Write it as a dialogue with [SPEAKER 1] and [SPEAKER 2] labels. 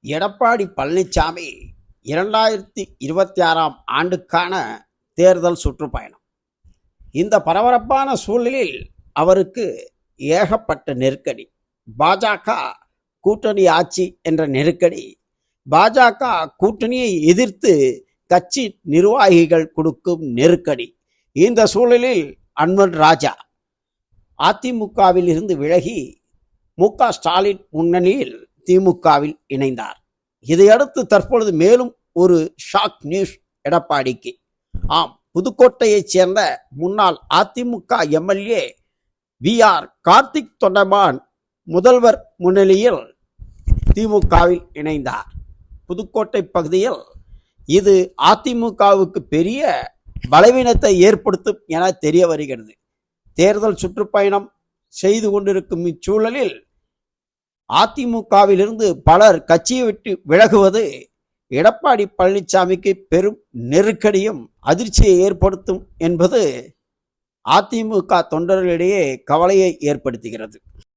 [SPEAKER 1] எடப்பாடி பழனிசாமி 2026ஆம் ஆண்டுக்கான தேர்தல் சுற்றுப்பயணம். இந்த பரபரப்பான சூழலில் அவருக்கு ஏகப்பட்ட நெருக்கடி. பாஜக கூட்டணி ஆட்சி என்ற நெருக்கடி, பாஜக கூட்டணியை எதிர்த்து கட்சி நிர்வாகிகள் கொடுக்கும் நெருக்கடி. இந்த சூழலில் அன்வர் ராஜா அதிமுகவில் இருந்து விலகி மு.க. ஸ்டாலின் முன்னணியில் திமுகவில் இணைந்தார். இதையடுத்து தற்பொழுது மேலும் ஒரு ஷாக் நியூஸ் எடப்பாடிக்கு. ஆம், புதுக்கோட்டையைச் சேர்ந்த முன்னாள் அதிமுக எம்எல்ஏ வி.ஆர். கார்த்திக் தொண்டமான் முதல்வர் முன்னிலையில் திமுகவில் இணைந்தார். புதுக்கோட்டை பகுதியில் இது அதிமுகவுக்கு பெரிய பலவீனத்தை ஏற்படுத்தும் என தெரிய வருகிறது. தேர்தல் சுற்றுப்பயணம் செய்து கொண்டிருக்கும் இச்சூழலில் அதிமுகவிலிருந்து பலர் கட்சியை விட்டு விலகுவது எடப்பாடி பழனிசாமிக்கு பெரும் நெருக்கடியும் அதிர்ச்சியை ஏற்படுத்தும் என்பது அதிமுக தொண்டர்களிடையே கவலையை ஏற்படுத்துகிறது.